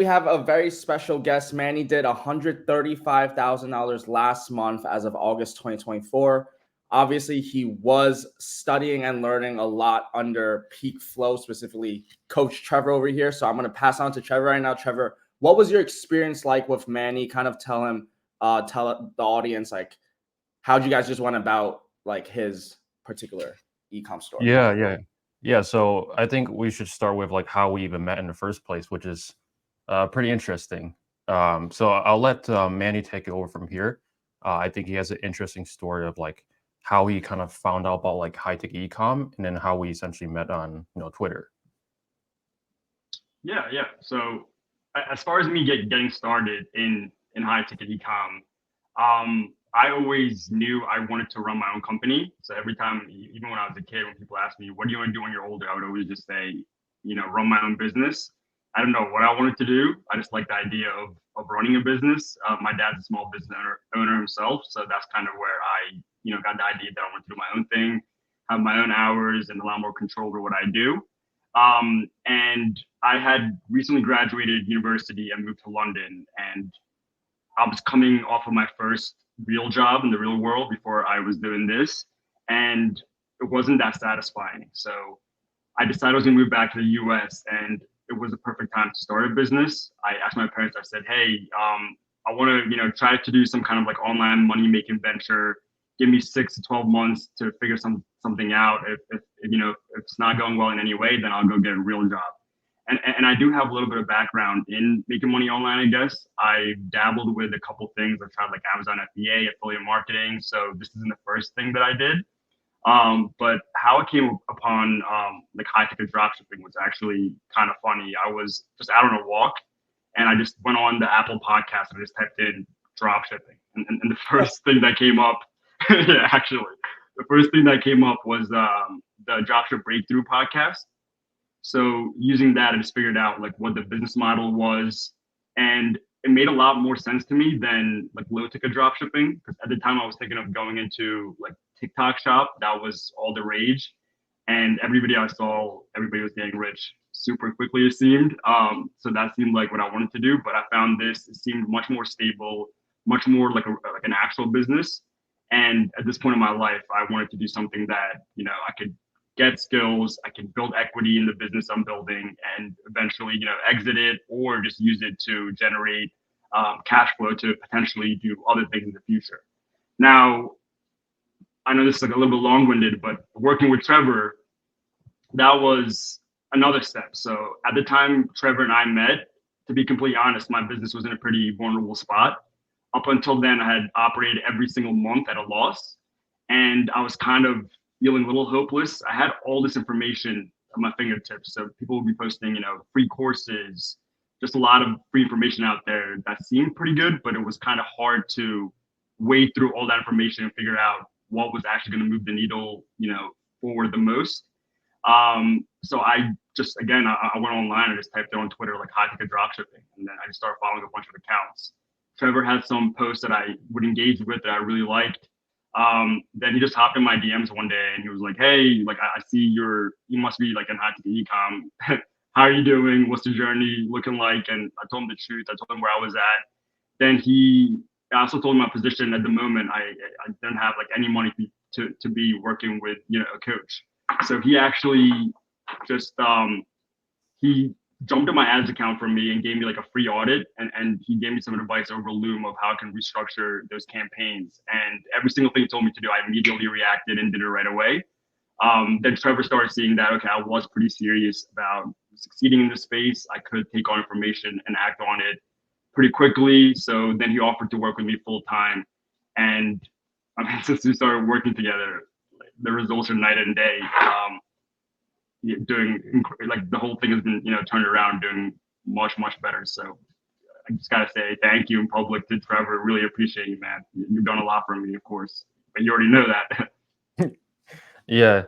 We have a very special guest. Manny did $135,000 last month as of August 2024. Obviously, he was studying and learning a lot under Peak Flow, specifically Coach Trevor over here. So I'm going to pass on to Trevor right now. Trevor, what was your experience like with Manny? Kind of tell the audience, like, how'd you guys just went about like his particular e-com store? Yeah. So I think we should start with like how we even met in the first place, which is pretty interesting. So I'll let Manny take it over from here. I think he has an interesting story of like how he kind of found out about like high tech ecom, and then how we essentially met on Twitter. Yeah. So as far as me getting started in high ticket ecom, I always knew I wanted to run my own company. So every time, even when I was a kid, when people asked me, "What do you want to do when you're older?" I would always just say, run my own business. I don't know what I wanted to do. I just like the idea of running a business. My dad's a small business owner himself, so that's kind of where I got the idea that I want to do my own thing, have my own hours, and a lot more control over what I do. And I had recently graduated university and moved to London, and I was coming off of my first real job in the real world before I was doing this, and it wasn't that satisfying. So I decided I was going to move back to the U.S., and it was the perfect time to start a business. I asked my parents. I said, "Hey, I want to, try to do some kind of like online money making venture. Give me 6 to 12 months to figure something out. If it's not going well in any way, then I'll go get a real job." And I do have a little bit of background in making money online, I guess. I dabbled with a couple things. I tried like Amazon FBA, affiliate marketing. So this isn't the first thing that I did. But how it came upon like high ticket dropshipping was actually kind of funny. I was just out on a walk, and I just went on the Apple podcast and just typed in dropshipping. And the first thing that came up, yeah, actually, the first thing that came up was the Dropship Breakthrough podcast. So using that, I just figured out like what the business model was, and it made a lot more sense to me than like low ticket drop shipping. Because at the time I was thinking of going into like TikTok shop. That was all the rage, and everybody I saw, everybody was getting rich super quickly. It seemed. So that seemed like what I wanted to do. But I found this it seemed much more stable, much more like an actual business. And at this point in my life, I wanted to do something that I could get skills, I can build equity in the business I'm building, and eventually, exit it or just use it to generate cash flow to potentially do other things in the future. Now, I know this is like a little bit long-winded, but working with Trevor, that was another step. So at the time Trevor and I met, to be completely honest, my business was in a pretty vulnerable spot. Up until then, I had operated every single month at a loss, and I was kind of feeling a little hopeless. I had all this information at my fingertips. So people would be posting, free courses, just a lot of free information out there that seemed pretty good, but it was kind of hard to wade through all that information and figure out what was actually going to move the needle, forward the most. So I just, again, I went online and just typed it on Twitter, like high ticket dropshipping. And then I just started following a bunch of accounts. Trevor had some posts that I would engage with that I really liked. Then he just hopped in my DMs one day and he was like, "Hey, like I see you must be like in high ticket ecom. How are you doing? What's the journey looking like?" And I told him the truth. I told him where I was at. Then I also told him my position at the moment. I didn't have like any money to be working with a coach. So he actually just he jumped in my ads account for me and gave me like a free audit, and he gave me some advice over Loom of how I can restructure those campaigns. And every single thing he told me to do, I immediately reacted and did it right away. Then Trevor started seeing that, okay, I was pretty serious about succeeding in this space. I could take on information and act on it pretty quickly. So then he offered to work with me full time. And I mean, since we started working together, the results are night and day. Doing like the whole thing has been turned around, doing much better. So I just gotta say thank you in public to Trevor. Really appreciate you, man. You've done a lot for me, of course, but you already know that. Yeah.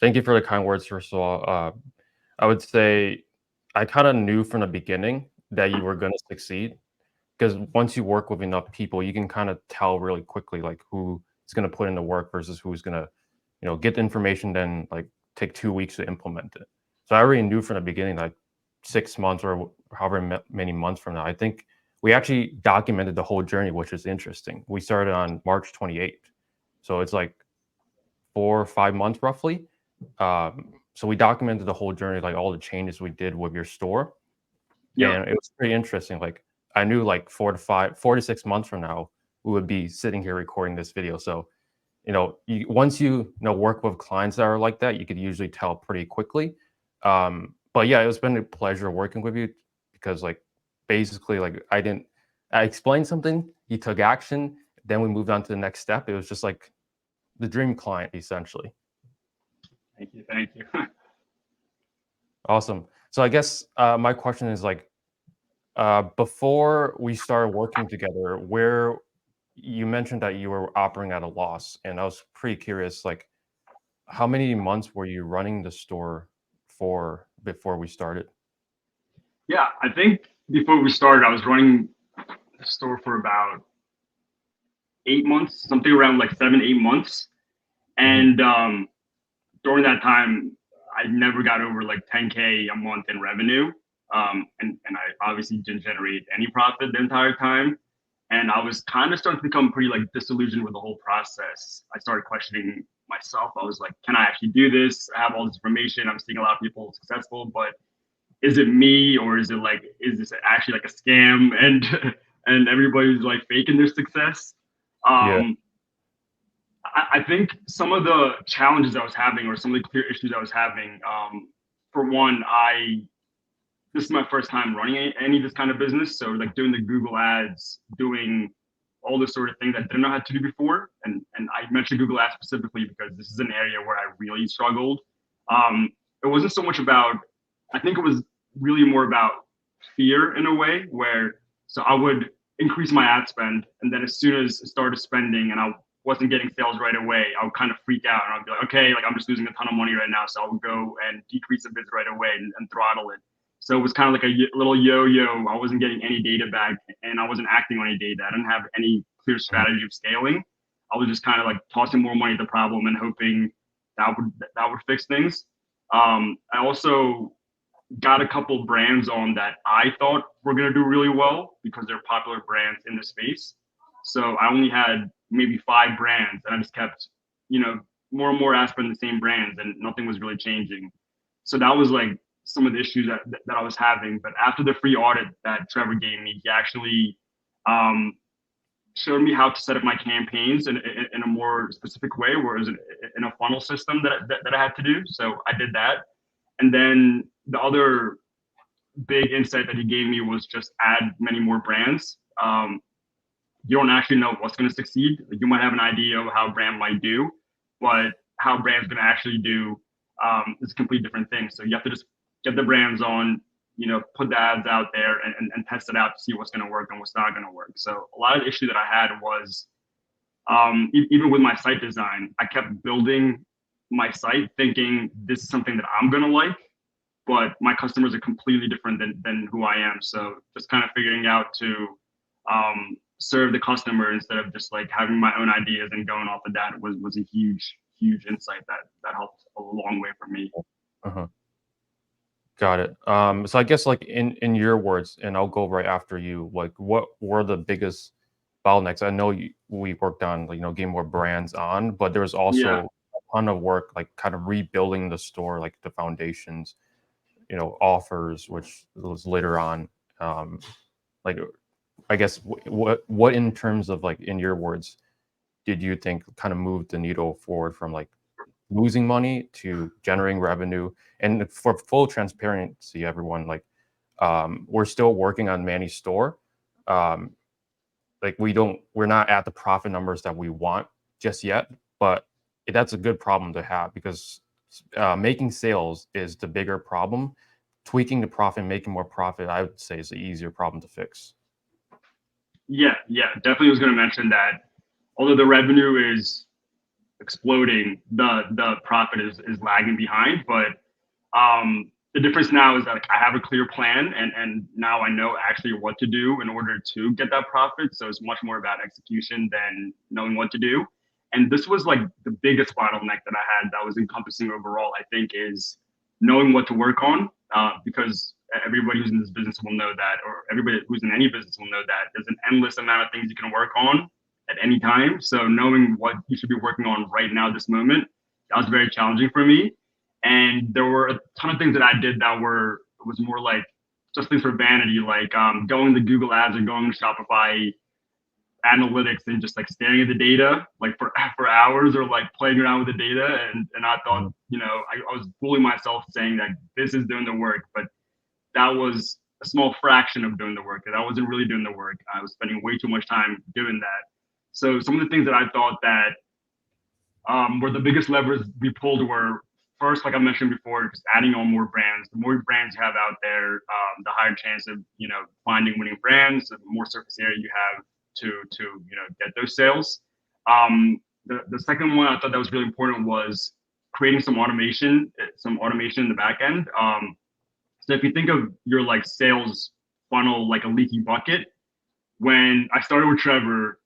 Thank you for the kind words, first of all. I would say I kind of knew from the beginning that you were going to succeed, because once you work with enough people, you can kind of tell really quickly like who is going to put in the work versus who's going to get the information, then like take 2 weeks to implement it. So I already knew from the beginning like 6 months or however many months from now. I think we actually documented the whole journey, which is interesting. We started on March 28th. So it's like 4 or 5 months roughly. So we documented the whole journey, like all the changes we did with your store. Yeah. And it was pretty interesting. Like I knew like 4 to 6 months from now, we would be sitting here recording this video. So, once you know work with clients that are like that, you could usually tell pretty quickly. But yeah, it's been a pleasure working with you because like basically like I explained something, he took action, then we moved on to the next step. It was just like the dream client essentially. Thank you. Thank you. Awesome. So I guess my question is like, before we started working together, where you mentioned that you were operating at a loss, and I was pretty curious, like, how many months were you running the store for before we started? Yeah, I think before we started, I was running the store for about 8 months, something around like 7, 8 months. Mhm. And during that time, I never got over like 10K a month in revenue. And I obviously didn't generate any profit the entire time. And I was kind of starting to become pretty like disillusioned with the whole process. I started questioning myself. I was like, can I actually do this? I have all this information. I'm seeing a lot of people successful, but is it me, or is it like, is this actually like a scam, and and everybody's like faking their success? Yeah. Um, I think some of the challenges I was having, or some of the clear issues I was having, for one, this is my first time running any of this kind of business. So like doing the Google ads, doing all this sort of things I didn't know how to do before. And I mentioned Google ads specifically because this is an area where I really struggled. It wasn't so much about, I think it was really more about fear in a way where, so I would increase my ad spend. And then as soon as I started spending and I wasn't getting sales right away, I would kind of freak out and I'd be like, okay, like I'm just losing a ton of money right now. So I would go and decrease the bids right away and throttle it. So it was kind of like a little yo-yo. I wasn't getting any data back, and I wasn't acting on any data. I didn't have any clear Mhm. strategy of scaling. I was just kind of like tossing more money at the problem and hoping that would fix things. I also got a couple brands on that I thought were going to do really well because they're popular brands in the space. So I only had maybe 5 brands, and I just kept, more and more asking the same brands, and nothing was really changing. So that was like some of the issues that I was having. But after the free audit that Trevor gave me, he actually um, showed me how to set up my campaigns in a more specific way, where it was in a funnel system that I had to do. So I did that. And then the other big insight that he gave me was just add many more brands. You don't actually know what's going to succeed. You might have an idea of how a brand might do, but how brand's going to actually do is a completely different thing. So you have to just get the brands on, put the ads out there and test it out to see what's going to work and what's not going to work. So a lot of the issue that I had was even with my site design, I kept building my site thinking this is something that I'm going to like, but my customers are completely different than who I am. So just kind of figuring out to serve the customer instead of just like having my own ideas and going off of that was a huge insight that helped a long way for me. Uh-huh. Got it. So I guess like in your words, and I'll go right after you, like what were the biggest bottlenecks? I know we worked on, like, getting more brands on, but there was Yeah. also a ton of work, like kind of rebuilding the store, like the foundations, offers, which was later on. Like, I guess what in terms of, like, in your words, did you think kind of moved the needle forward from like losing money to generating revenue? And for full transparency, everyone, like, we're still working on Manny's store. Um, like we're not at the profit numbers that we want just yet, but that's a good problem to have because making sales is the bigger problem. Tweaking the profit, making more profit, I would say, is the easier problem to fix. Yeah, definitely was going to mention that although the revenue is exploding, the profit is lagging behind. But the difference now is that like, I have a clear plan, and now I know actually what to do in order to get that profit. So it's much more about execution than knowing what to do. And this was like the biggest bottleneck that I had that was encompassing overall, I think, is knowing what to work on. Because everybody who's in this business will know that, or everybody who's in any business will know that there's an endless amount of things you can work on at any time. So knowing what you should be working on right now, this moment, that was very challenging for me. And there were a ton of things that I did that was more like just things for vanity, like going to Google Ads or going to Shopify analytics and just like staring at the data like for hours, or like playing around with the data. And I thought, I was fooling myself saying that this is doing the work, but that was a small fraction of doing the work. And I wasn't really doing the work. I was spending way too much time doing that. So some of the things that I thought that were the biggest levers we pulled were, first, like I mentioned before, just adding on more brands. The more brands you have out there, the higher chance of finding winning brands. The more surface area you have to get those sales. The second one I thought that was really important was creating some automation in the back end. So if you think of your like sales funnel like a leaky bucket, when I started with Trevor,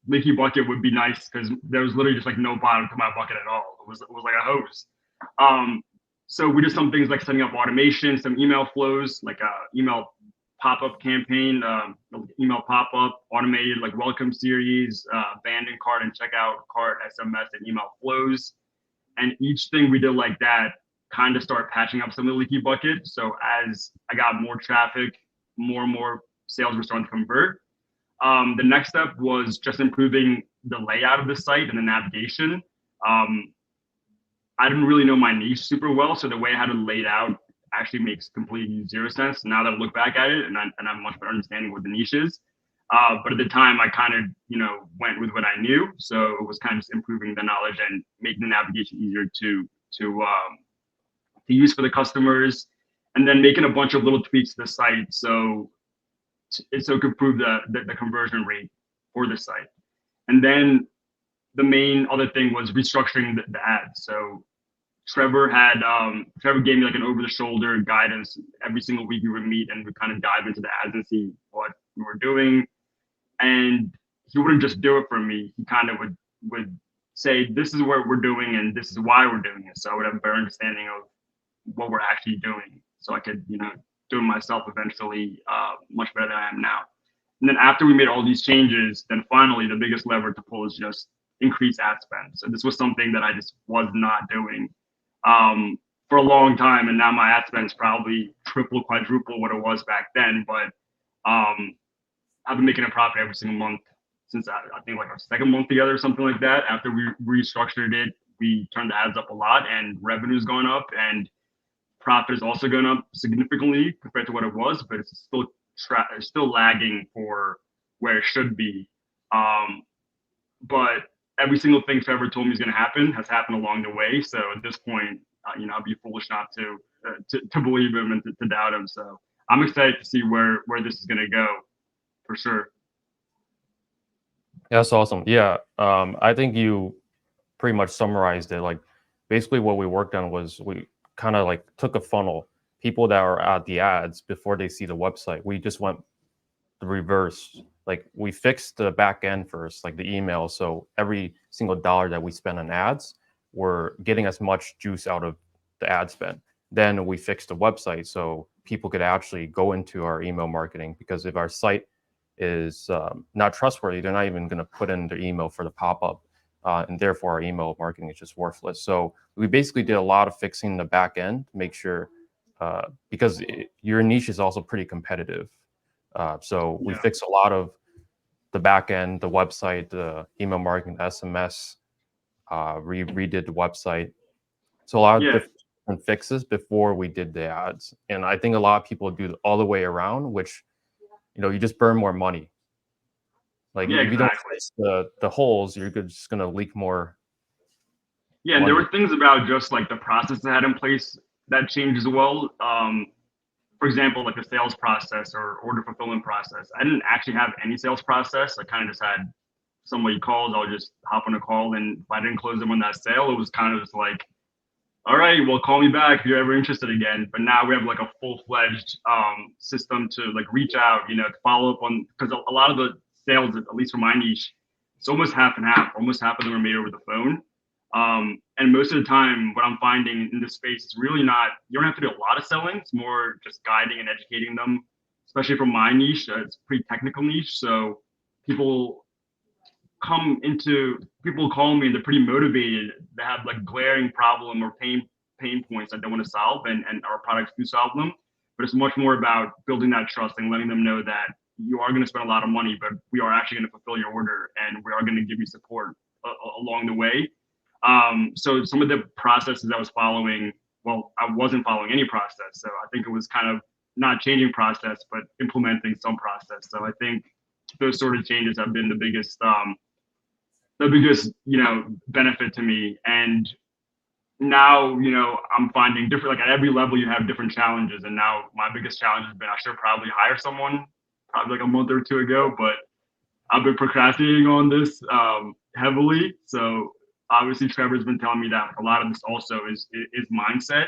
leaky bucket would be nice because there was literally just like no bottom to my bucket at all. It was like a hose. So we did some things like setting up automation, some email flows, like a email pop-up campaign, email pop-up, automated like welcome series, abandoned cart and checkout cart, SMS and email flows. And each thing we did like that kind of start patching up some of the leaky bucket. So as I got more traffic, more and more sales were starting to convert. The next step was just improving the layout of the site and the navigation. I didn't really know my niche super well, so the way I had it laid out actually makes completely zero sense now that I look back at it, and I have a much better understanding what the niche is. But at the time, I kind of went with what I knew, so it was kind of just improving the knowledge and making the navigation easier to use for the customers, and then making a bunch of little tweaks to the site so it could improve the conversion rate for the site. And then the main other thing was restructuring the ads. So Trevor gave me like an over-the-shoulder guidance. Every single week we would meet and we kind of dive into the ads and see what we were doing. And he wouldn't just do it for me. He kind of would say, this is what we're doing and this is why we're doing it. So I would have a better understanding of what we're actually doing. So I could, do it myself eventually much better than I am now. And then after we made all these changes, then finally the biggest lever to pull is just increase ad spend. So this was something that I just was not doing for a long time. And now my ad spend is probably triple, quadruple what it was back then. But I've been making a profit every single month since I think like our second month together or something like that. After we restructured it, we turned the ads up a lot and revenue's going up and profit is also going up significantly compared to what it was, but it's still lagging for where it should be. But every single thing Trevor told me is going to happen has happened along the way. So at this point, I'd be foolish not to believe him and to doubt him. So I'm excited to see where this is going to go, for sure. That's awesome. Yeah, I think you pretty much summarized it. Like, basically what we worked on was we kind of like took a funnel, people that are at the ads before they see the website. We just went the reverse. Like, we fixed the back end first, like the email. So every single dollar that we spend on ads, we're getting as much juice out of the ad spend. Then we fixed the website so people could actually go into our email marketing, because if our site is not trustworthy, they're not even going to put in their email for the pop-up. And therefore our email marketing is just worthless. So we basically did a lot of fixing the back end to make sure, because your niche is also pretty competitive. So we fixed a lot of the back end, the website, the email marketing, the SMS, redid the website. So a lot of different fixes before we did the ads. And I think a lot of people do all the way around, which, you just burn more money. Like, if you don't fix the holes, you're just going to leak more. Yeah, and there were things about just like the process I had in place that changed as well. For example, like the sales process or order fulfillment process. I didn't actually have any sales process. I kind of just had somebody calls, I'll just hop on a call, and if I didn't close them on that sale, it was kind of just like, all right, well, call me back if you're ever interested again. But now we have like a full-fledged system to like reach out, to follow up on, because a lot of the sales, at least for my niche, it's almost half and half. Almost half of them are made over the phone. And most of the time, what I'm finding in this space is really not, you don't have to do a lot of selling. It's more just guiding and educating them, especially from my niche. It's a pretty technical niche. So people people call me and they're pretty motivated. They have like glaring problem or pain points that they want to solve, and our products do solve them. But it's much more about building that trust and letting them know that you are going to spend a lot of money, but we are actually going to fulfill your order and we are going to give you support along the way. So some of the processes I was following, well, I wasn't following any process. So I think it was kind of not changing process, but implementing some process. So I think those sort of changes have been the biggest, benefit to me. And now, I'm finding different, like at every level you have different challenges. And now my biggest challenge has been, I should probably hire someone probably like a month or two ago, but I've been procrastinating on this heavily. So obviously Trevor's been telling me that like, a lot of this also is mindset.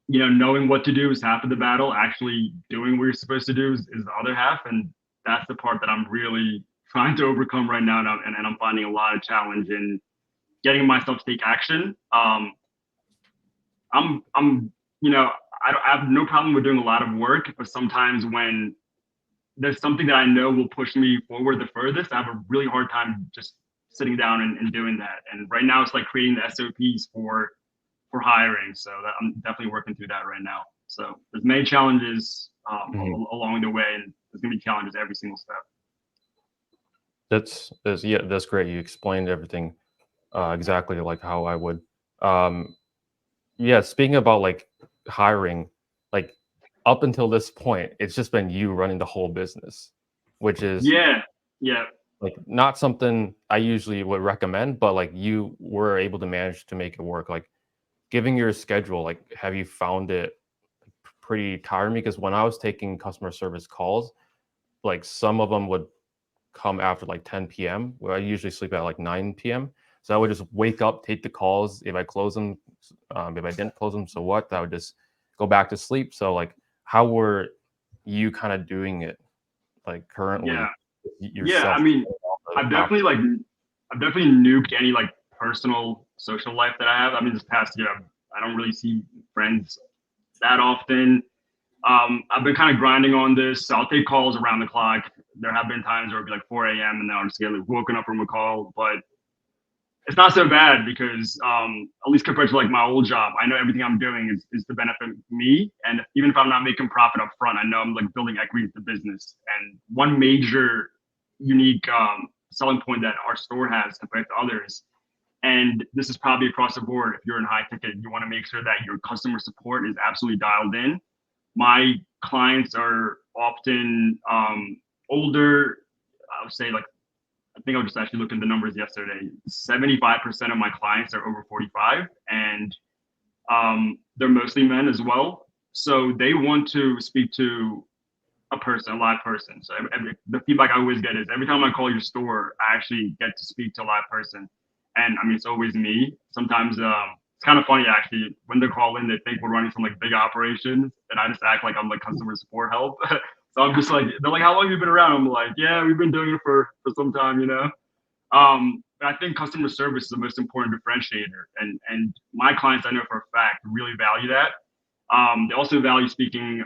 Knowing what to do is half of the battle. Actually doing what you're supposed to do is the other half. And that's the part that I'm really trying to overcome right now. And I'm finding a lot of challenge in getting myself to take action. I have no problem with doing a lot of work, but sometimes when there's something that I know will push me forward the furthest, I have a really hard time just sitting down and doing that. And right now it's like creating the SOPs for hiring. So that I'm definitely working through that right now. So there's many challenges along the way, and there's gonna be challenges every single step. That's great. You explained everything exactly like how I would. Yeah, speaking about like hiring, like up until this point, it's just been you running the whole business, which is yeah like not something I usually would recommend, but like you were able to manage to make it work. Like giving your schedule, like have you found it pretty tiring? Because when I was taking customer service calls, like some of them would come after like 10 p.m. where I usually sleep at like 9 p.m. So I would just wake up, take the calls. If I close them, if I didn't close them, so what? I would just go back to sleep. So like, how were you kind of doing it like currently yourself? I mean, I've definitely nuked any like personal social life that I have. I mean, this past year, I don't really see friends that often. I've been kind of grinding on this. So I'll take calls around the clock. There have been times where it'd be like 4 a.m. and then I'll just get like woken up from a call, but it's not so bad because at least compared to like my old job, I know everything I'm doing is to benefit me. And even if I'm not making profit up front, I know I'm like building equity into the business. And one major unique selling point that our store has compared to others, and this is probably across the board, if you're in high ticket, you want to make sure that your customer support is absolutely dialed in. My clients are often older. I would say like, I think I was just actually looking at the numbers yesterday. 75% of my clients are over 45, and they're mostly men as well. So they want to speak to a live person. So the feedback I always get is every time I call your store, I actually get to speak to a live person. And I mean, it's always me. Sometimes it's kind of funny actually when they call in, they think we're running some like big operations, and I just act like I'm like customer support help. So I'm just like, they're like, how long have you been around? I'm like, yeah, we've been doing it for some time, And I think customer service is the most important differentiator, and my clients I know for a fact really value that. They also value speaking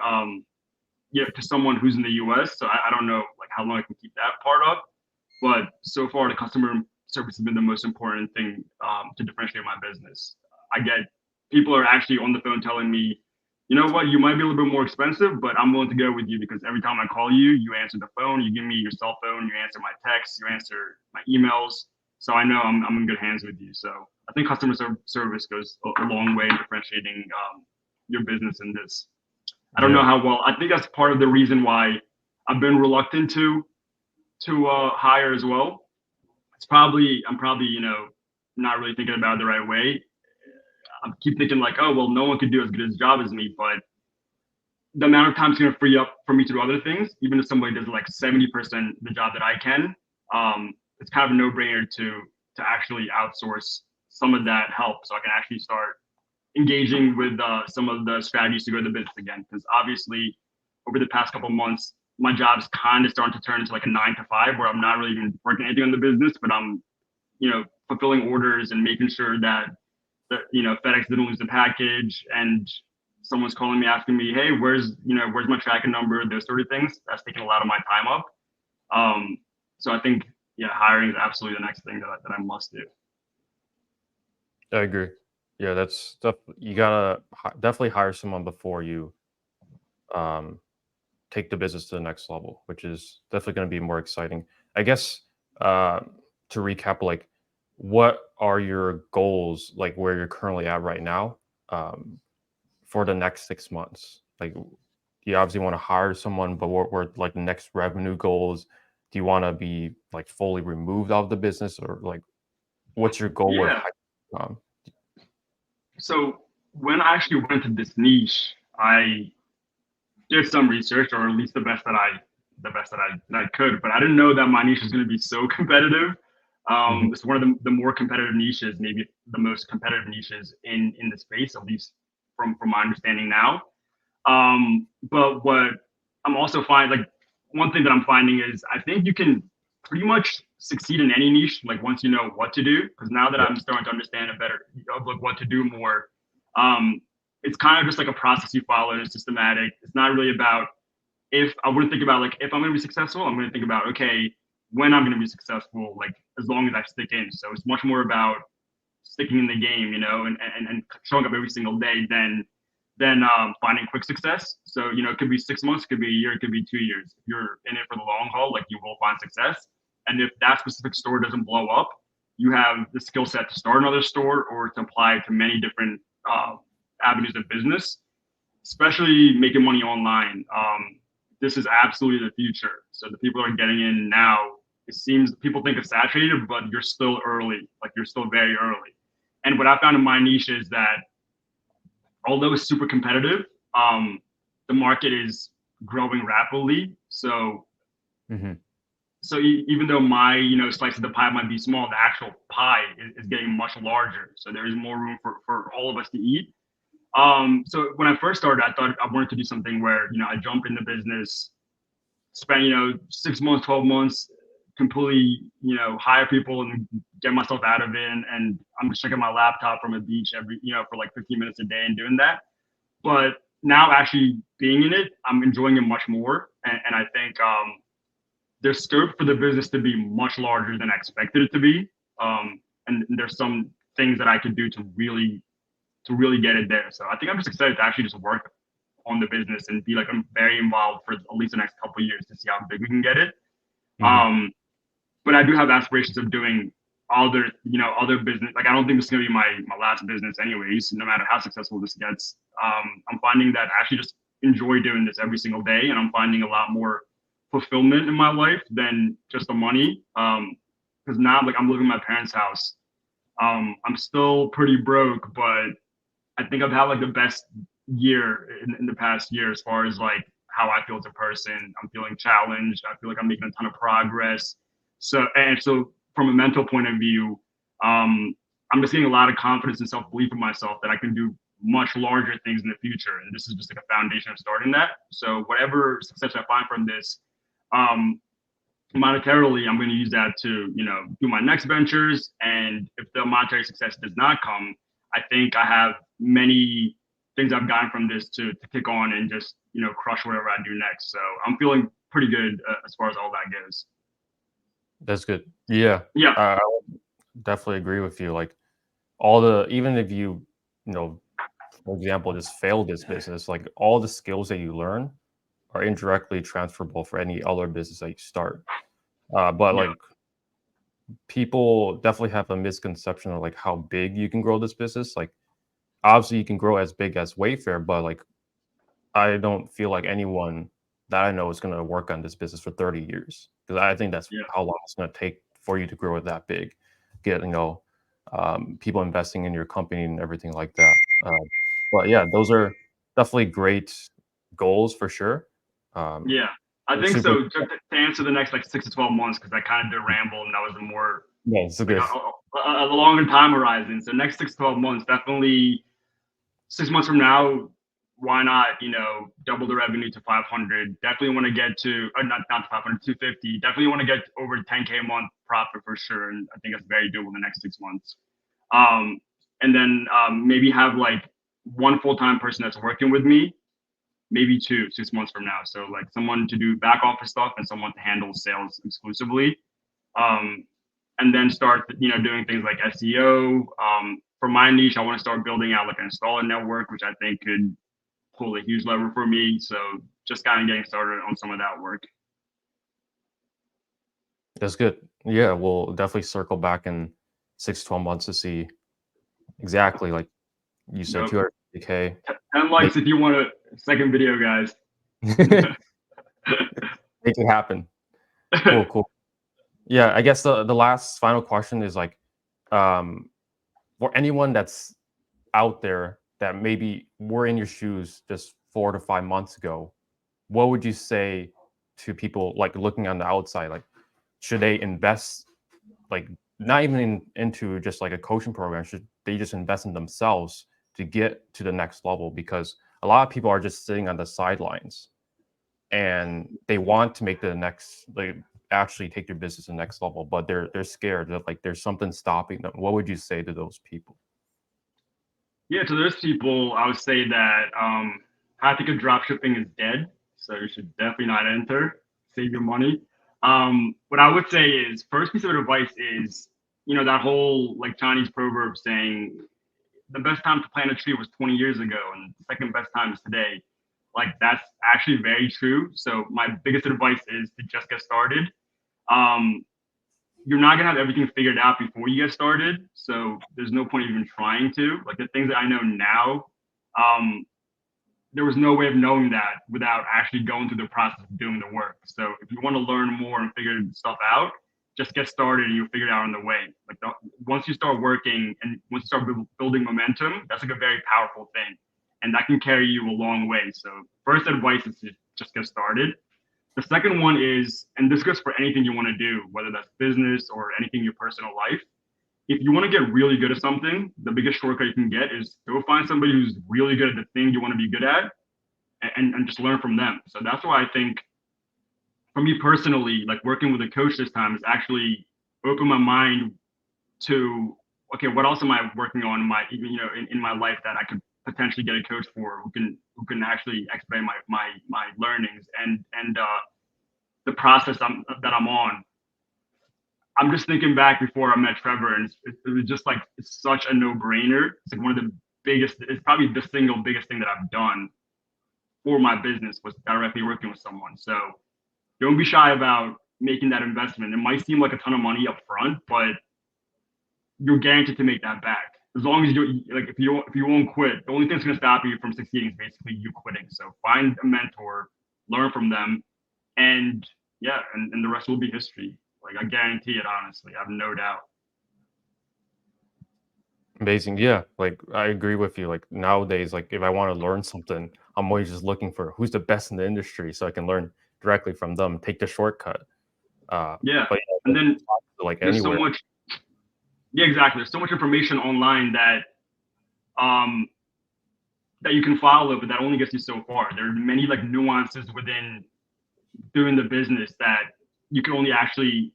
to someone who's in the US. So I don't know like how long I can keep that part up, but so far the customer service has been the most important thing to differentiate my business. I get people are actually on the phone telling me, you know what, you might be a little bit more expensive, but I'm willing to go with you because every time I call you, you answer the phone, you give me your cell phone, you answer my texts, you answer my emails. So I know I'm in good hands with you. So I think customer service goes a long way in differentiating your business in this. I don't know how well. I think that's part of the reason why I've been reluctant to hire as well. I'm probably not really thinking about it the right way. I keep thinking like, oh well, no one could do as good a job as me, but the amount of time is going to free up for me to do other things. Even if somebody does like 70% the job that I can, it's kind of a no-brainer to actually outsource some of that help, so I can actually start engaging with some of the strategies to grow the business again. Because obviously, over the past couple of months, my job is kind of starting to turn into like a 9 to 5, where I'm not really even working anything on the business, but I'm, fulfilling orders and making sure that FedEx didn't lose the package, and someone's calling me asking me, hey, where's my tracking number, those sort of things. That's taking a lot of my time up. So I think, hiring is absolutely the next thing that I must do. I agree. Yeah, that's stuff you gotta definitely hire someone before you take the business to the next level, which is definitely going to be more exciting. I guess to recap, like, what are your goals, like where you're currently at right now, for the next 6 months? Like, you obviously want to hire someone, but what were like the next revenue goals? Do you want to be like fully removed out of the business, or like, what's your goal with? So when I actually went into this niche, I did some research, or at least the best that I could. But I didn't know that my niche was going to be so competitive. It's one of the more competitive niches, maybe the most competitive niches in the space, at least from my understanding now. But what I'm also finding, like, one thing that I'm finding is I think you can pretty much succeed in any niche, like, once you know what to do. Because now that I'm starting to understand like what to do more, it's kind of just like a process you follow, and it's systematic. It's not really about I wouldn't think about, like, if I'm going to be successful. I'm going to think about, okay, when I'm going to be successful, like, as long as I stick in. So it's much more about sticking in the game, and showing up every single day than finding quick success. So, it could be 6 months, it could be a year, it could be 2 years. If you're in it for the long haul, like, you will find success. And if that specific store doesn't blow up, you have the skill set to start another store or to apply to many different avenues of business, especially making money online. This is absolutely the future. So the people that are getting in now, it seems people think it's saturated, but you're still early. Like, you're still very early. And what I found in my niche is that although it's super competitive, the market is growing rapidly. So, even though my slice of the pie might be small, the actual pie is getting much larger. So there is more room for all of us to eat. So when I first started, I thought I wanted to do something where, I jump in the business, spend, 6 months, 12 months, completely, hire people and get myself out of it. And I'm just checking my laptop from a beach for like 15 minutes a day and doing that. But now actually being in it, I'm enjoying it much more. And I think there's scope for the business to be much larger than I expected it to be. And there's some things that I could do to really get it there. So I think I'm just excited to actually just work on the business and be, like, I'm very involved for at least the next couple of years to see how big we can get it. But I do have aspirations of doing other business. Like, I don't think this is gonna be my last business anyways, no matter how successful this gets. I'm finding that I actually just enjoy doing this every single day, and I'm finding a lot more fulfillment in my life than just the money. Because now, like, I'm living in my parents' house. I'm still pretty broke, but I think I've had, like, the best year in the past year as far as, like, how I feel as a person. I'm feeling challenged. I feel like I'm making a ton of progress. So from a mental point of view, I'm just getting a lot of confidence and self-belief in myself that I can do much larger things in the future. And this is just like a foundation of starting that. So whatever success I find from this, monetarily, I'm going to use that to, do my next ventures. And if the monetary success does not come, I think I have many things I've gotten from this to kick on and just, crush whatever I do next. So I'm feeling pretty good as far as all that goes. That's good. Yeah. Yeah. I definitely agree with you. Like, even if you, for example, just fail this business, like, all the skills that you learn are indirectly transferable for any other business that you start. But like, people definitely have a misconception of, like, how big you can grow this business. Like, obviously you can grow as big as Wayfair, but, like, I don't feel like anyone that I know is going to work on this business for 30 years, because I think that's how long it's going to take for you to grow it that big, get, people investing in your company and everything like that. But yeah, those are definitely great goals for sure. I think so. To answer the next, like, 6 to 12 months, because I kind of did ramble, and that was a more a longer time horizon. So next 6 to 12 months, definitely 6 months from now, why not, double the revenue to 500? Definitely want to get to, not to 500, 250. Definitely want to get over 10K a month profit for sure. And I think that's very doable in the next 6 months. And then maybe have like one full-time person that's working with me, maybe two, 6 months from now. So like someone to do back office stuff and someone to handle sales exclusively. And then start, doing things like SEO. For my niche, I want to start building out like an installer network, which I think could pull a huge lever for me. So just kind of getting started on some of that work. That's good. Yeah, we'll definitely circle back in 6 to 12 months to see exactly, like you said, Yep. 250K. 10 likes if you want a second video, guys. Make it happen. Cool. Yeah, I guess the last final question is like, for anyone that's out there that maybe were in your shoes just 4 to 5 months ago, what would you say to people like looking on the outside? Like, should they invest, like not even into just like a coaching program? Should they just invest in themselves to get to the next level? Because a lot of people are just sitting on the sidelines and they want to make the next, like actually take their business to the next level, but they're scared that like there's something stopping them. What would you say to those people? Yeah, to those people, I would say that I think dropshipping is dead. So you should definitely not enter. Save your money. What I would say is first piece of advice is, that whole like Chinese proverb saying the best time to plant a tree was 20 years ago and the second best time is today. Like that's actually very true. So my biggest advice is to just get started. Um, you're not gonna have everything figured out before you get started. So there's no point even trying to. Like the things that I know now, there was no way of knowing that without actually going through the process of doing the work. So if you want to learn more and figure stuff out, just get started and you'll figure it out on the way. Like once you start working and once you start building momentum, that's like a very powerful thing, and that can carry you a long way. So first advice is to just get started. The second one is, and this goes for anything you want to do, whether that's business or anything in your personal life. If you want to get really good at something, the biggest shortcut you can get is go find somebody who's really good at the thing you want to be good at and just learn from them. So that's why I think for me personally, like working with a coach this time is actually open my mind to, okay, what else am I working on in my, in my life that I could potentially get a coach for who can actually expedite my learnings and the process that I'm on. I'm just thinking back before I met Trevor, and it was just like it's such a no-brainer. It's like one of the biggest. It's probably the single biggest thing that I've done for my business was directly working with someone. So don't be shy about making that investment. It might seem like a ton of money up front, but you're guaranteed to make that back. As long as you like, if you won't quit, the only thing that's going to stop you from succeeding is basically you quitting. So find a mentor, learn from them, and yeah, and the rest will be history. Like I guarantee it, honestly, I have no doubt. Amazing. Yeah, like I agree with you. Like nowadays, like if I want to learn something, I'm always just looking for who's the best in the industry so I can learn directly from them, take the shortcut. Yeah, But and then like there's so anywhere. much. Yeah, exactly. There's so much information online um that you can follow, but that only gets you so far. There are many like nuances within doing the business that you can only actually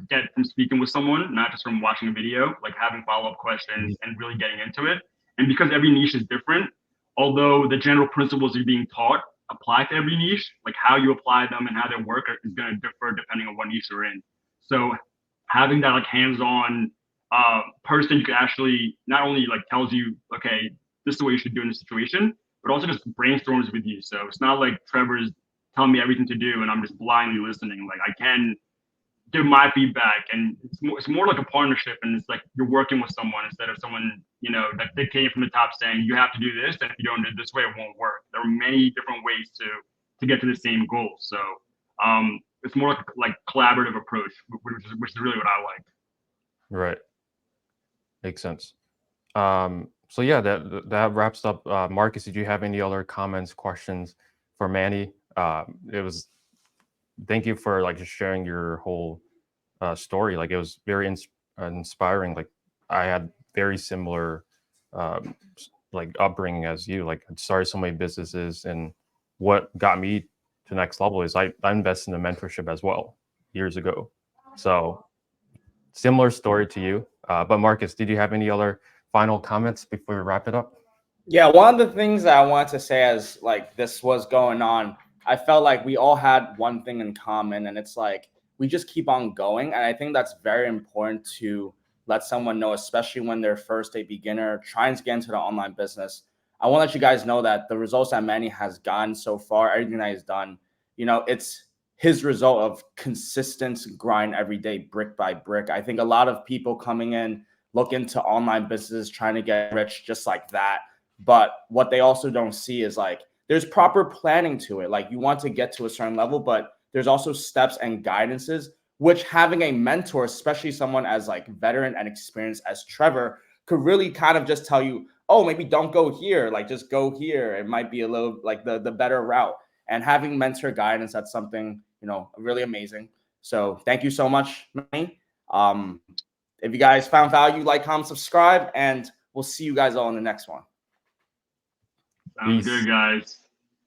get from speaking with someone, not just from watching a video, like having follow-up questions and really getting into it. And because every niche is different, although the general principles you're being taught apply to every niche, like how you apply them and how they work is going to differ depending on what niche you're in. So having that like hands-on person you can actually not only like tells you, okay, this is what you should do in this situation, but also just brainstorms with you. So it's not like Trevor's telling me everything to do and I'm just blindly listening. Like I can give my feedback, and it's more like a partnership, and it's like you're working with someone instead of someone that dictating from the top saying you have to do this, and if you don't do it this way, it won't work. There are many different ways to get to the same goal. So it's more like collaborative approach, which is really what I like. Right. Makes sense. So yeah, that wraps up. Marcus, did you have any other comments, questions for Manny? It was Thank you for like just sharing your whole story. Like it was very inspiring. Like I had very similar like upbringing as you. Like, I started so many businesses, and what got me to next level is I invested in a mentorship as well years ago. So similar story to you. But Marcus, did you have any other final comments before we wrap it up? Yeah, one of the things that I wanted to say as like this was going on, I felt like we all had one thing in common, and it's like we just keep on going. And I think that's very important to let someone know, especially when they're first a beginner trying to get into the online business. I want to let you guys know that the results that Manny has gotten so far, everything that he's done, it's his result of consistent grind every day, brick by brick. I think a lot of people coming in look into online businesses trying to get rich just like that. But what they also don't see is like there's proper planning to it. Like you want to get to a certain level, but there's also steps and guidances, which having a mentor, especially someone as like veteran and experienced as Trevor, could really kind of just tell you, oh, maybe don't go here, like just go here. It might be a little like the better route. And having mentor guidance, that's something, really amazing. So thank you so much, Manny. If you guys found value, like, comment, subscribe, and we'll see you guys all in the next one. Sounds good, guys.